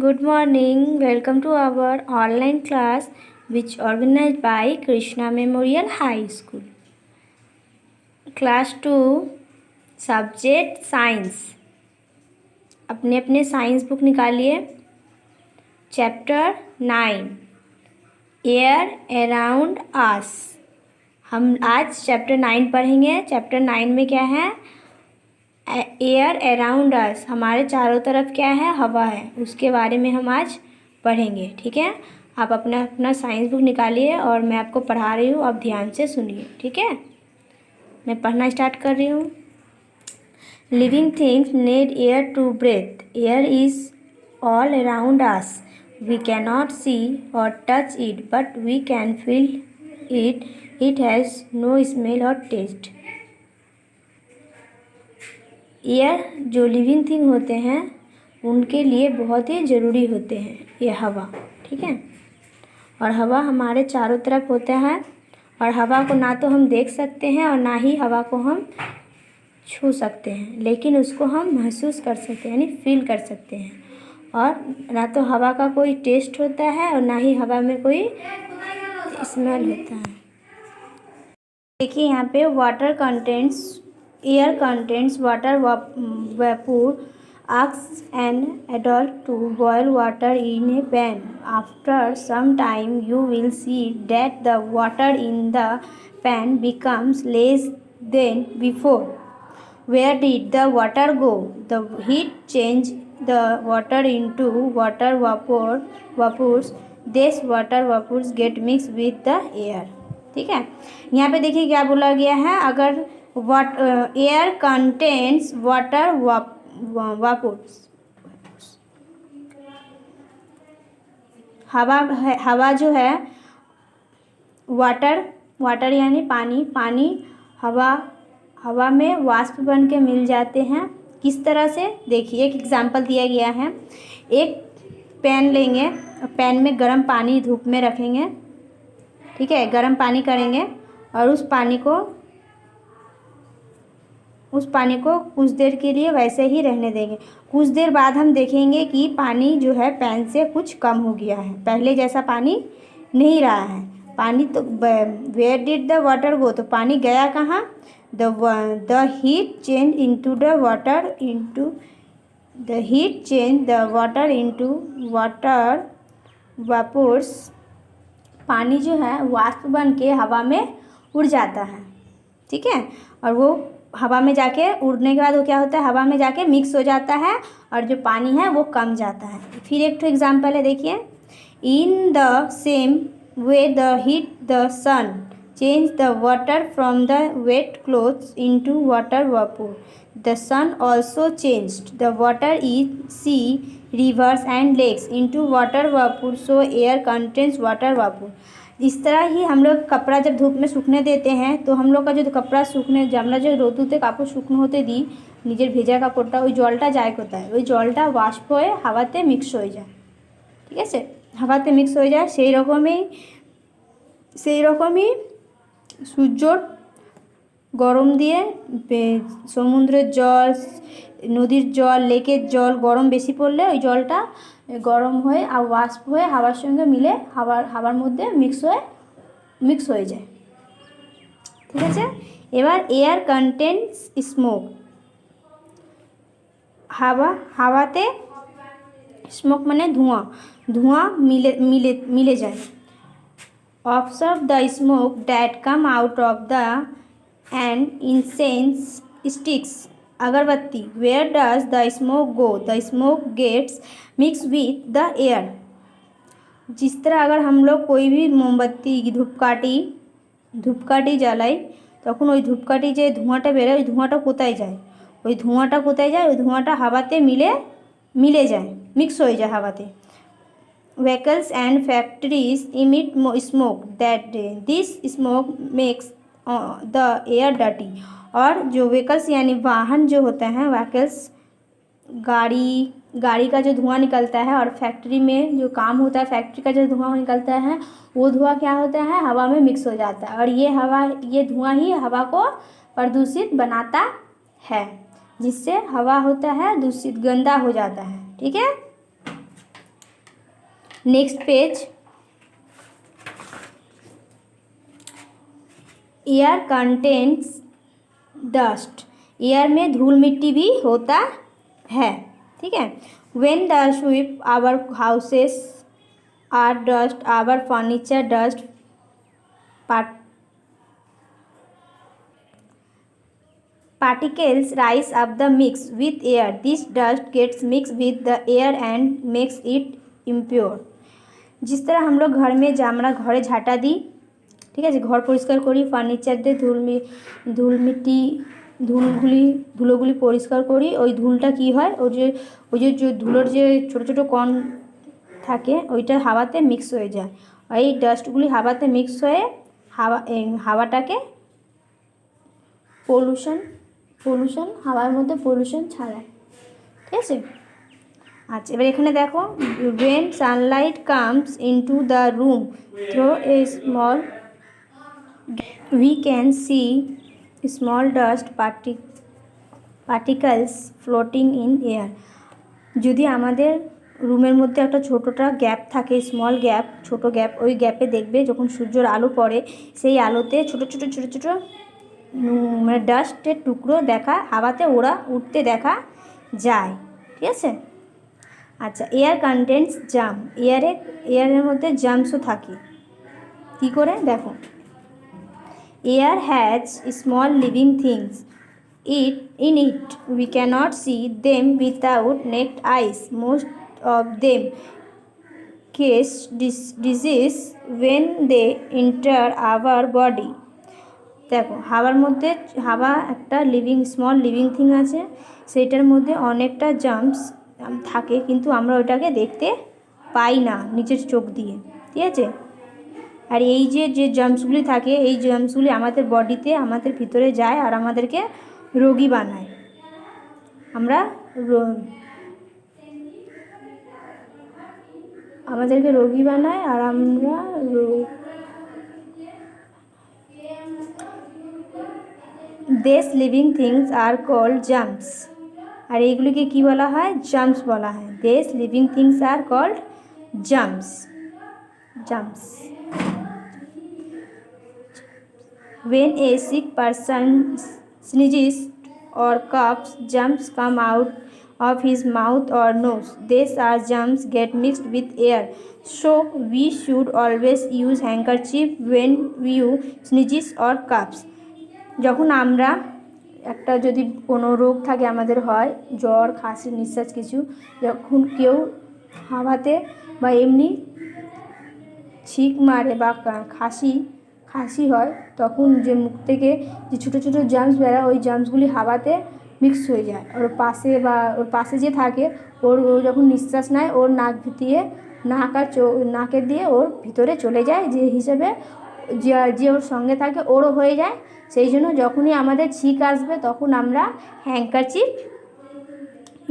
good morning. Welcome to our online class which organized by Krishna Memorial High School. Class 2 Subject Science. अपने अपने science book निकालिए. Chapter 9 air around us. हम आज chapter 9 पढ़ेंगे. Chapter 9 में क्या है? एयर अराउंड अस, हमारे चारों तरफ क्या है? हवा है. उसके बारे में हम आज पढ़ेंगे. ठीक है, आप अपना अपना साइंस बुक निकालिए और मैं आपको पढ़ा रही हूँ. आप ध्यान से सुनिए. ठीक है, मैं पढ़ना स्टार्ट कर रही हूँ. Living things need air to breathe. Air is all around us. We can not see और touch it but we can feel it. It has no smell और टेस्ट. एयर जो लिविंग थिंग होते हैं उनके लिए बहुत ही ज़रूरी होते हैं ये हवा. ठीक है, और हवा हमारे चारों तरफ होता है. और हवा को ना तो हम देख सकते हैं और ना ही हवा को हम छू सकते हैं, लेकिन उसको हम महसूस कर सकते हैं, यानी फील कर सकते हैं. और ना तो हवा का कोई टेस्ट होता है और ना ही हवा में कोई स्मेल होता है. देखिए यहाँ पे water contents, air contents water vapor. Ask an adult to boil water in a pan. After some time you will see that the water in the pan becomes less than before. Where did the water go? The heat changed the water into water vapors. These water vapors get mixed with the air. ठीक है, यहाँ पे देखिए क्या बोला गया है. अगर एयर कंटेंट्स वाटर वापोर्स, हवा जो है वाटर यानी पानी हवा में वाष्प बन के मिल जाते हैं. किस तरह से? देखिए एक एग्जांपल दिया गया है. एक पैन लेंगे, पैन में गर्म पानी धूप में रखेंगे. ठीक है, गर्म पानी करेंगे और उस पानी को कुछ देर के लिए वैसे ही रहने देंगे. कुछ देर बाद हम देखेंगे कि पानी जो है पैन से कुछ कम हो गया है, पहले जैसा पानी नहीं रहा है. पानी तो where did the water go, तो पानी गया कहाँ? The heat change into the water into water vapours. पानी जो है वाष्प बन के हवा में उड़ जाता है. ठीक है, और वो हवा में जाके उड़ने के बाद वो क्या होता है? हवा में जाके मिक्स हो जाता है और जो पानी है वो कम जाता है. फिर एक तो एग्जांपल है, देखिए. In the same way the heat the sun change the water from the wet clothes into water vapour. The sun also changed the water in sea rivers and lakes into water vapour. So air contains water vapour. इस तरह ही हम लोग कपड़ा जब धूप में सूखने देते हैं तो हम लोग का जो कपड़ा सूखने আমরা যে রোদুতে কাপড় শুকনো হতে দিই, নিজের ভেজা কাপড়টা, ওই জলটা যায় কোথায়? ওই জলটা বাষ্প হয়ে হাওয়াতে মিক্স হয়ে যায়. ঠিক আছে, হাওয়াতে মিক্স হয়ে যায়. সেই রকমই সূর্যর গরম দিয়ে সমুদ্রের জল, নদীর জল, লেকের জল গরম বেশি পড়লে ওই জলটা গরম হয়ে আর বাষ্প হয়ে হাওয়ার সঙ্গে মিলে হাওয়ার মধ্যে মিক্স হয়ে যায়. ঠিক আছে, এবার এয়ার কন্টেন্টস স্মোক. হাওয়াতে স্মোক মানে ধোঁয়া মিলে যায়. Observe the smoke that come out of the and incense sticks अगरबत्ती. Where does the smoke go? The smoke gets mix with the air. जिस तरह अगर हम लोग कोई भी मोमबत्ती ধূপকাঠি জ্বালাই তখন ওই ধূপকাঠি যে ধোঁয়াটা বেরোয় ওই ধোঁয়াটা কোথায় যায়? ওই ধোঁয়াটা হাওয়াতে মিলে যায়, মিক্স হয়ে যায় হাওয়াতে. vehicles and factories emit smoke that this smoke makes the air dirty. और जो व्हीकल्स यानी वाहन जो होते हैं, व्हीकल्स गाड़ी का जो धुआं निकलता है और फैक्ट्री में जो काम होता है, फैक्ट्री का जो धुआं निकलता है वो धुआं क्या होता है? हवा में मिक्स हो जाता है. और ये धुआं ही हवा को प्रदूषित बनाता है, जिससे हवा होता है दूषित, गंदा हो जाता है. ठीक है, next page, air contains dust, air में धूल मिट्टी भी होता है, ठीक है। When the sweep our houses are dust, our furniture dust, particles rise up the mix with air. This dust gets mixed with the air and makes it impure. जिस तरह हम लोग घर में আমরা ঘরে ঝাঁটা দিই, ঠিক আছে, ঘর পরিষ্কার করি, ফার্নিচার দিয়ে ধুল মিট্টি ধুলোগুলি পরিষ্কার করি, ওই ধুলটা কি হয়, ওই যে ধুলোর যে ছোটো ছোটো কণ থাকে ওইটা হাওয়াতে মিক্স হয়ে যায়। এই ডাস্টগুলি হাওয়াতে মিক্স হয়ে হাওয়াটাকে পলিউশন হাওয়ার মধ্যে পলিউশন ছড়ায়, ঠিক আছে। আচ্ছা, এবার এখানে দেখো, when sunlight comes into the room through a small, we can see small dust particles floating in air. যদি আমাদের রুমের মধ্যে একটা ছোটোটা গ্যাপ থাকে, স্মল গ্যাপ, ছোটো গ্যাপ, ওই গ্যাপে দেখবে যখন সূর্যের আলো পড়ে সেই আলোতে ছোটো মানে ডাস্টের টুকরো হাওয়াতে ওরা উঠতে দেখা যায়, ঠিক আছে। আচ্ছা, এয়ার কন্টেন্টস জাম, এয়ারের মধ্যে জামসও থাকে। কী করে দেখো, air has small living things in it, we cannot see them without naked eyes. Most of them cause disease when they enter our body. দেখো, হাওয়ার মধ্যে একটা স্মল লিভিং থিং আছে, সেইটার মধ্যে অনেকটা জার্মস থাকে, কিন্তু আমরা ওইটাকে দেখতে পাই না নিজের চোখ দিয়ে, ঠিক আছে। আর এই যে জার্মসগুলি থাকে, এই জার্মসগুলি আমাদের বডিতে, আমাদের ভিতরে যায় আর আমাদেরকে রোগী বানায়। আমাদেরকে রোগী বানায় আর আমরা These living things are called germs. আর এইগুলিকে কি বলা হয়, জার্মস বলা হয়। These living things are called germs. When a sick person sneezes or coughs, germs come out of his mouth or nose. These are germs get mixed with air. So we should always use handkerchief when you sneezes or coughs. যখন আমরা যদি কোনো রোগ থাকে, আমাদের হয় জ্বর, খাসি, নিঃশ্বাস কিছু, যখন কেউ হাওয়াতে বা এমনি ছিক মারে বা খাসি হয়, তখন যে মুখ থেকে যে ছোটো ছোটো জার্মস বেরোয়, ওই জার্মসগুলি হাওয়াতে মিক্স হয়ে যায়। ওর পাশে যে থাকে, ওর যখন নিঃশ্বাস নেয়, ওর নাকের দিয়ে ওর ভিতরে চলে যায়, যে হিসেবে যে ওর সঙ্গে থাকে ওরও হয়ে যায়। সেই জন্য যখনই আমাদের ছিক আসবে তখন আমরা হ্যান্ডকারচিফ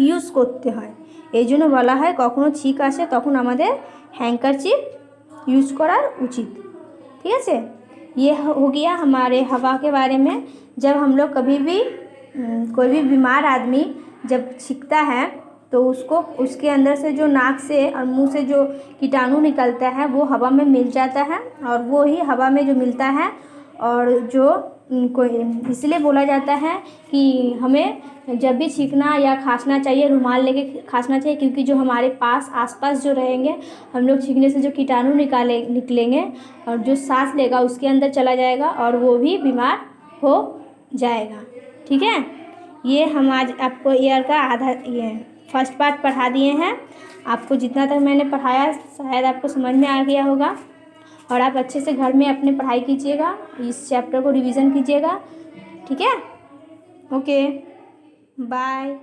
ইউজ করতে হয়। এই জন্য বলা হয় কখনো ছিক আসে তখন আমাদের হ্যান্ডকারচিফ यूज़ करा उचित, ठीक है। ये हो गया हमारे हवा के बारे में। जब हम लोग कभी भी कोई भी बीमार आदमी जब छींकता है तो उसके अंदर से जो नाक से और मुंह से जो कीटाणु निकलता है वो हवा में मिल जाता है, और वो ही हवा में जो मिलता है, और जो इसलिए बोला जाता है कि हमें जब भी छींकना या खांसना चाहिए रुमाल लेके खांसना चाहिए, क्योंकि जो हमारे आसपास जो रहेंगे, हम लोग छींकने से जो कीटाणु निकलेंगे और जो सांस लेगा उसके अंदर चला जाएगा और वो भी बीमार हो जाएगा, ठीक है। ये हम आज आपको ईयर का फर्स्ट पार्ट पढ़ा दिए हैं। आपको जितना तक मैंने पढ़ाया शायद आपको समझ में आ गया होगा, और आप अच्छे से घर में अपनी पढ़ाई कीजिएगा, इस चैप्टर को रिवीजन कीजिएगा, ठीक है। Okay, bye.